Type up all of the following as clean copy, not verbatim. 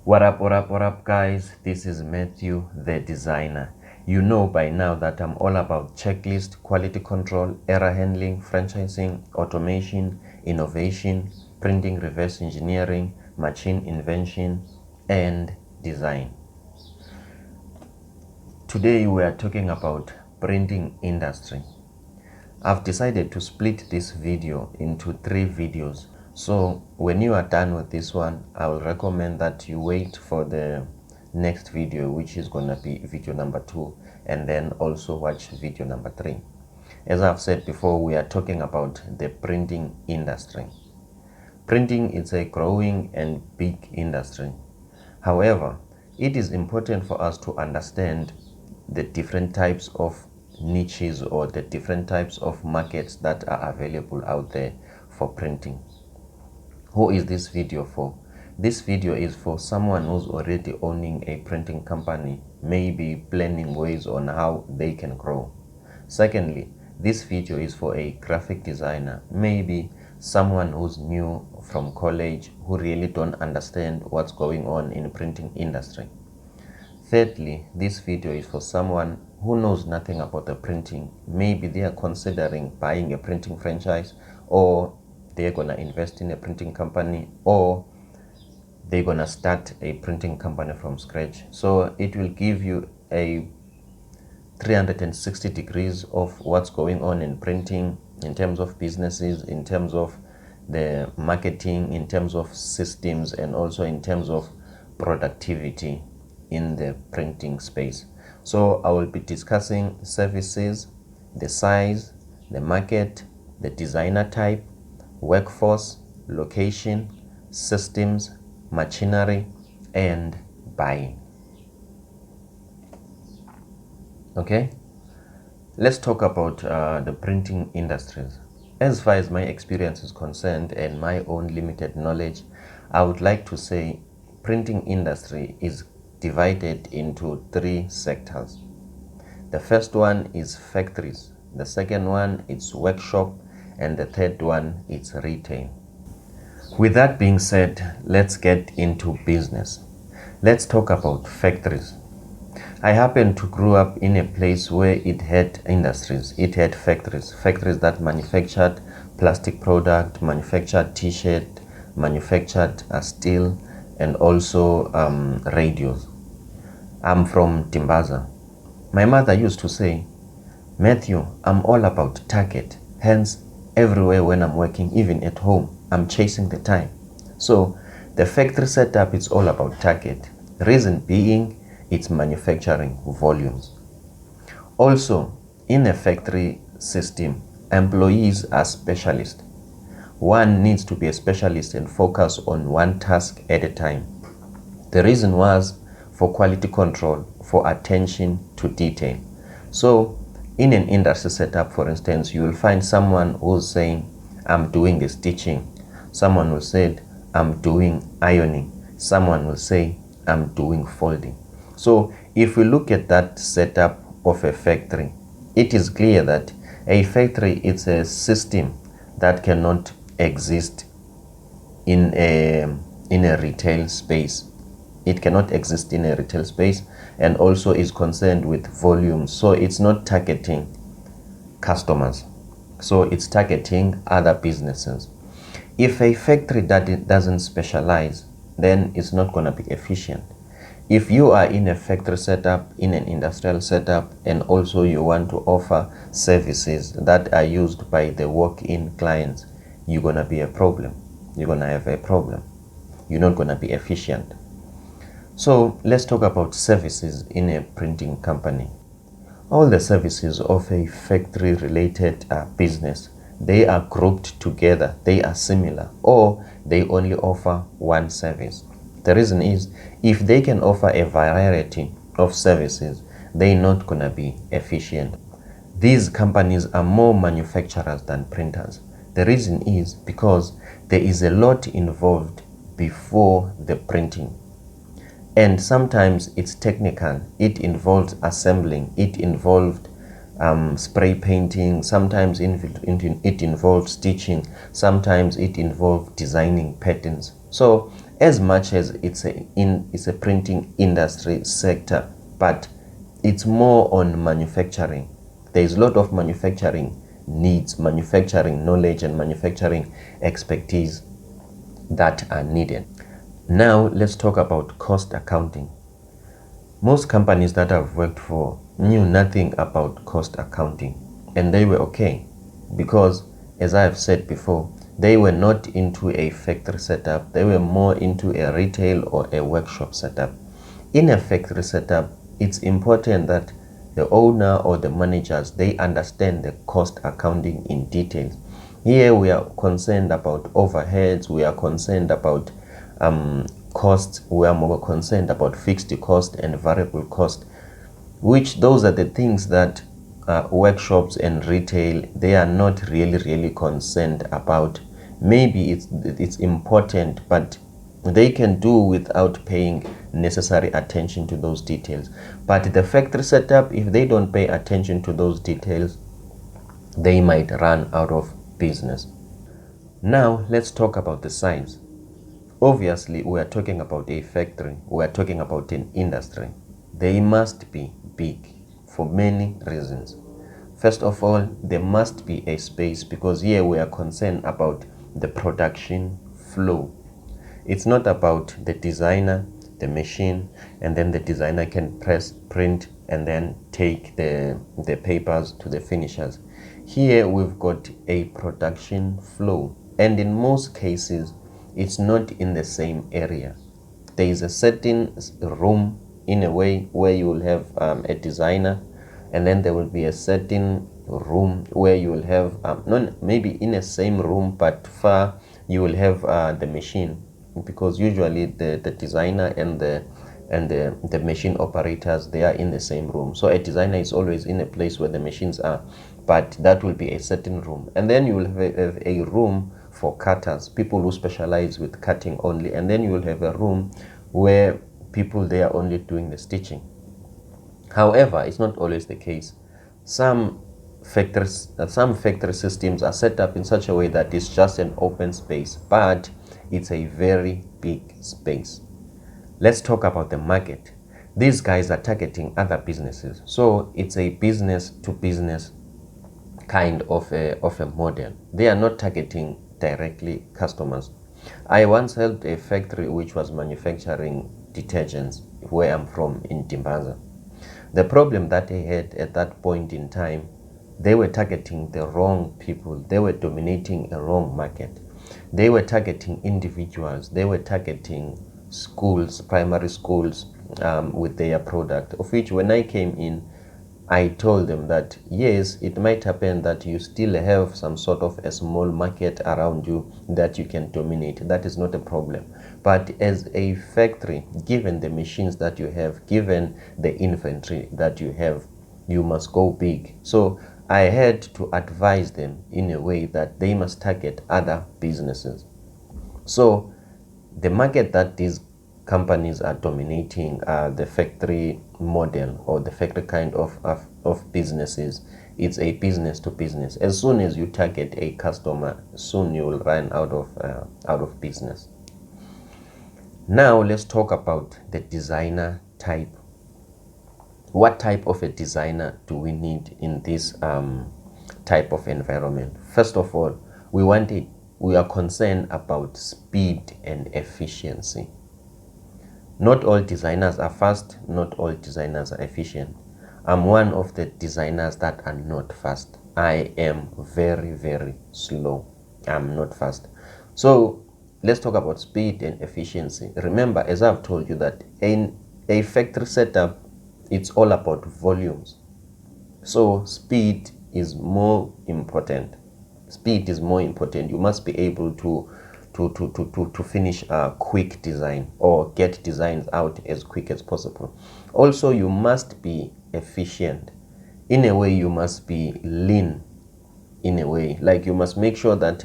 What up, guys? This is Matthew, the designer. You know by now that I'm all about checklist, quality control, error handling, franchising, automation, innovation, printing, reverse engineering, machine invention, and design. Today we are talking about printing industry. I've decided to split this video into 3 videos. So when you are done with this one, I will recommend that you wait for the next video, which is going to be video number 2, and then also watch video number 3. As I've said before, we are talking about the printing industry. Printing is a growing and big industry. However, it is important for us to understand the different types of niches or the different types of markets that are available out there for printing. Who is this video for? This video is for someone who's already owning a printing company, maybe planning ways on how they can grow. Secondly, this video is for a graphic designer, maybe someone who's new from college who really don't understand what's going on in the printing industry. Thirdly, this video is for someone who knows nothing about the printing. Maybe they are considering buying a printing franchise, or they're gonna invest in a printing company, or they're gonna start a printing company from scratch. So it will give you a 360 degrees of what's going on in printing, in terms of businesses, in terms of the marketing, in terms of systems, and also in terms of productivity in the printing space. So I will be discussing services, the size, the market, the designer type, workforce, location, systems, machinery, and buying. Okay, let's talk about the printing industries. As far as my experience is concerned and my own limited knowledge, I would like to say printing industry is divided into 3 sectors. The first one is factories, the second one is workshop, and the third one is retail. With that being said, let's get into business. Let's talk about factories. I happened to grow up in a place where it had industries. It had factories that manufactured plastic product, manufactured t-shirt, manufactured steel, and also radios. I'm from Timbaza. My mother used to say, Matthew, I'm all about target. Hence, everywhere when I'm working, even at home, I'm chasing the time. So, the factory setup is all about target. Reason being, it's manufacturing volumes. Also, in a factory system, employees are specialists. One needs to be a specialist and focus on one task at a time. The reason was for quality control, for attention to detail. So in an industry setup, for instance, you will find someone who's saying, I'm doing the stitching. Someone will say, I'm doing ironing. Someone will say, I'm doing folding. So if we look at that setup of a factory, it is clear that a factory is a system that cannot exist in a retail space. It cannot exist in a retail space, and also is concerned with volume. So it's not targeting customers. So it's targeting other businesses. If a factory that doesn't specialize, then it's not going to be efficient. If you are in a factory setup, in an industrial setup, and also you want to offer services that are used by the walk-in clients, you're going to be a problem. You're going to have a problem. You're not going to be efficient. So let's talk about services in a printing company. All the services of a factory related business, they are grouped together, they are similar, or they only offer one service. The reason is, if they can offer a variety of services, they're not going to be efficient. These companies are more manufacturers than printers. The reason is because there is a lot involved before the printing. And sometimes it's technical. It involves assembling. It involved spray painting. Sometimes it involves stitching. Sometimes it involves designing patterns. So as much as it's a printing industry sector, but it's more on manufacturing. There's a lot of manufacturing needs, manufacturing knowledge, and manufacturing expertise that are needed. Now let's talk about cost accounting. Most companies that I've worked for knew nothing about cost accounting, and they were okay because, as I have said before, they were not into a factory setup. They were more into a retail or a workshop setup. In a factory setup, it's important that the owner or the managers, they understand the cost accounting in details. Here we are concerned about overheads, we are concerned about costs, we are more concerned about fixed cost and variable cost, which those are the things that workshops and retail, they are not really concerned about. Maybe it's important, but they can do without paying necessary attention to those details. But the factory setup, if they don't pay attention to those details, they might run out of business. Now let's talk about the size. Obviously, we are talking about a factory, we are talking about an industry. They must be big for many reasons. First of all, there must be a space, because here we are concerned about the production flow. It's not about the designer, the machine, and then the designer can press, print, and then take the papers to the finishers. Here we've got a production flow, and in most cases, it's not in the same area. There is a certain room, in a way, where you will have a designer, and then there will be a certain room where you will have not maybe in the same room, but far you will have the machine, because usually the designer and the machine operators, they are in the same room. So a designer is always in a place where the machines are, but that will be a certain room. And then you will have a room for cutters, people who specialize with cutting only, and then you will have a room where people, they are only doing the stitching. However, it's not always the case. Some factory systems are set up in such a way that it's just an open space, but it's a very big space. Let's talk about the market. These guys are targeting other businesses, so it's a business to business kind of a model. They are not targeting directly customers. I once helped a factory which was manufacturing detergents where I'm from, in Timbaza. The problem that they had at that point in time, they were targeting the wrong people. They were dominating a wrong market. They were targeting individuals. They were targeting schools, primary schools, with their product, of which when I came in, I told them that yes, it might happen that you still have some sort of a small market around you that you can dominate. That is not a problem. But as a factory, given the machines that you have, given the inventory that you have, you must go big. So I had to advise them in a way that they must target other businesses. So the market that these companies are dominating, the factory model or the factory kind of businesses. It's a business to business. As soon as you target a customer, soon you will run out of business. Now let's talk about the designer type. What type of a designer do we need in this type of environment? First of all, we are concerned about speed and efficiency. Not all designers are fast, not all designers are efficient. I'm one of the designers that are not fast. I am very slow. I'm not fast. So let's talk about speed and efficiency. Remember, as I've told you, that in a factory setup, it's all about volumes. So speed is more important. Speed is more important. You must be able to finish a quick design or get designs out as quick as possible. Also, you must be efficient. In a way, you must be lean. In a way, like you must make sure that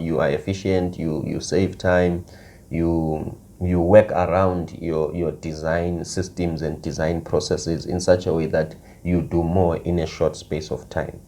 you are efficient, you save time, you work around your design systems and design processes in such a way that you do more in a short space of time.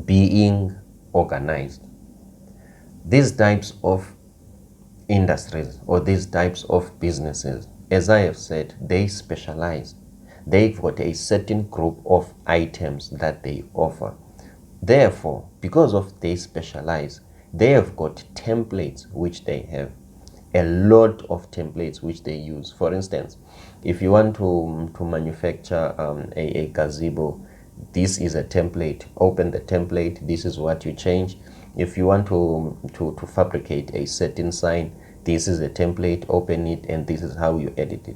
Being organized. These types of industries or these types of businesses, as I have said, they specialize. They've got a certain group of items that they offer. Therefore, because of they specialize, they have got templates which they have, a lot of templates which they use. For instance, if you want to manufacture a gazebo, this is a template. Open the template, this is what you change. If you want to fabricate a certain sign, this is a template. Open it, and this is how you edit it.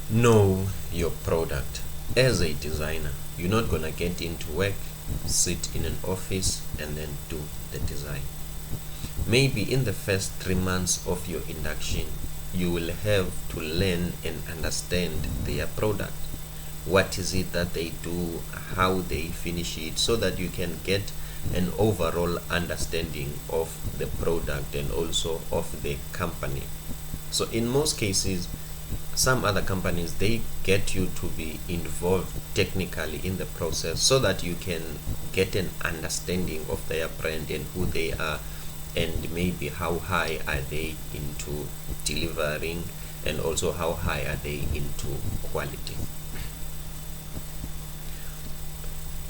Know your product. As a designer, you're not gonna get into work, sit in an office, and then do the design. Maybe in the first 3 months of your induction, you will have to learn and understand their product. What is it that they do, how they finish it, so that you can get an overall understanding of the product and also of the company. So in most cases, some other companies, they get you to be involved technically in the process so that you can get an understanding of their brand and who they are, and maybe how high are they into delivering, and also how high are they into quality.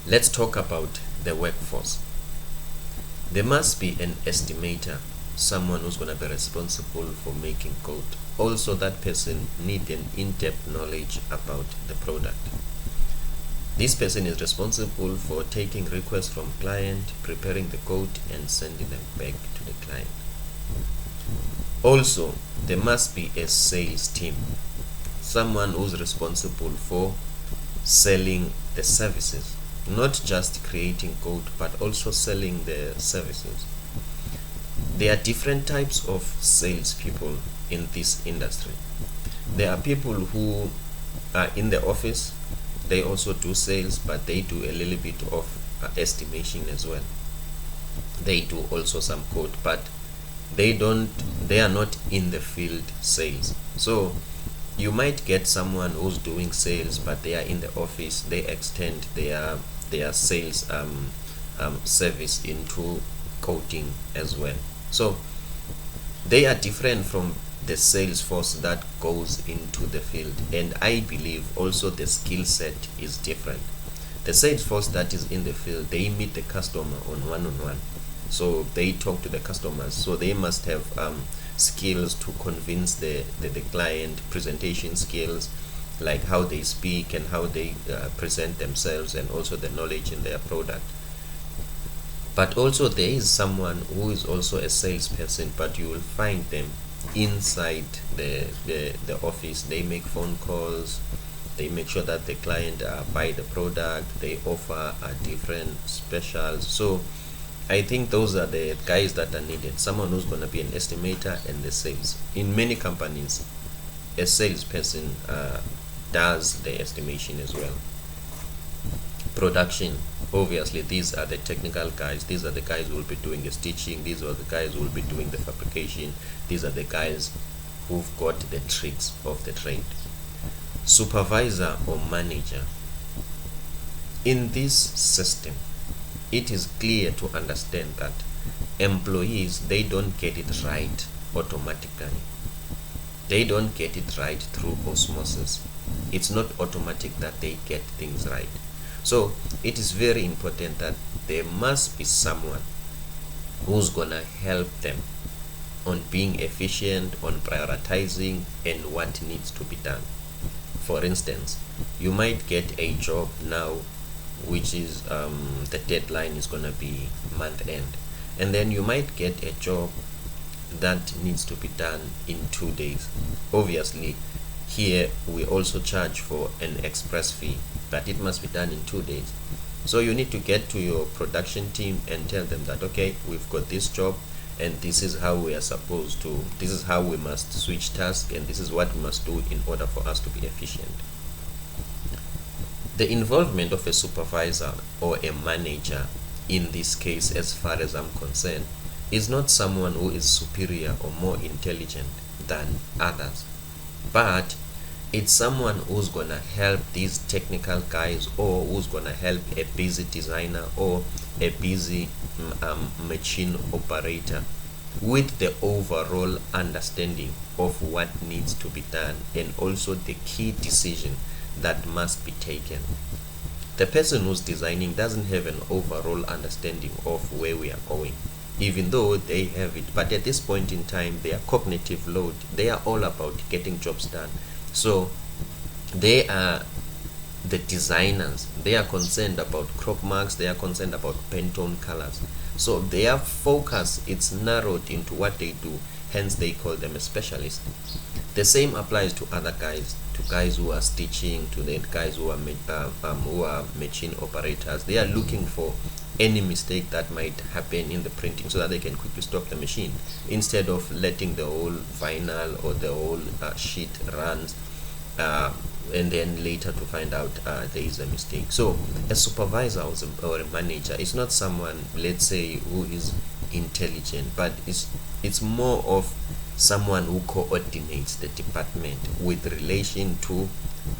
Let's talk about the workforce. There must be an estimator, someone who's going to be responsible for making code. Also, that person needs an in-depth knowledge about the product. This person is responsible for taking requests from client, preparing the code, and sending them back to the client. Also, there must be a sales team, someone who's responsible for selling the services, not just creating code, but also selling the services. There are different types of salespeople in this industry. There are people who are in the office. They also do sales, but they do a little bit of estimation as well. They do also some code, but they are not in the field sales. So you might get someone who's doing sales, but they are in the office. They extend their sales service into coding as well. So they are different from the sales force that goes into the field, and I believe also the skill set is different. The sales force that is in the field, they meet the customer on one-on-one, so they talk to the customers, so they must have skills to convince the client, presentation skills, like how they speak and how they present themselves, and also the knowledge in their product. But also there is someone who is also a salesperson, but you will find them inside the office. They make phone calls, they make sure that the client buy the product, they offer different specials. So I think those are the guys that are needed, someone who's going to be an estimator and the sales. In many companies, a salesperson does the estimation as well. Production, obviously these are the technical guys. These are the guys who will be doing the stitching. These are the guys who will be doing the fabrication. These are the guys who've got the tricks of the trade. Supervisor or manager. In this system, it is clear to understand that employees, they don't get it right automatically. They don't get it right through osmosis. It's not automatic that they get things right. So it is very important that there must be someone who's gonna help them on being efficient, on prioritizing, and what needs to be done. For instance, you might get a job now which is the deadline is gonna be month end, and then you might get a job that needs to be done in 2 days. Obviously here we also charge for an express fee, but it must be done in 2 days. So you need to get to your production team and tell them that, okay, we've got this job, and this is how we are supposed to, this is how we must switch tasks, and this is what we must do in order for us to be efficient. The involvement of a supervisor or a manager in this case, as far as I'm concerned, is not someone who is superior or more intelligent than others, but it's someone who's gonna help these technical guys, or who's gonna help a busy designer or a busy machine operator with the overall understanding of what needs to be done and also the key decision that must be taken. The person who's designing doesn't have an overall understanding of where we are going, even though they have it. But at this point in time, their cognitive load, they are all about getting jobs done. So they are the designers. They are concerned about crop marks, they are concerned about Pantone colors. So their focus, it's narrowed into what they do, hence they call them a specialist. The same applies to other guys, to guys who are stitching, to the guys who are machine operators. They are looking for any mistake that might happen in the printing so that they can quickly stop the machine, instead of letting the whole vinyl or the whole sheet runs and then later to find out there is a mistake. So a supervisor or a manager is not someone, let's say, who is intelligent, but it's more of someone who coordinates the department with relation to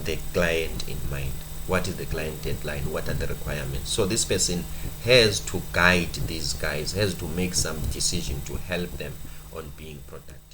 the client in mind. What is the client deadline? What are the requirements? So this person has to guide these guys, has to make some decision to help them on being productive.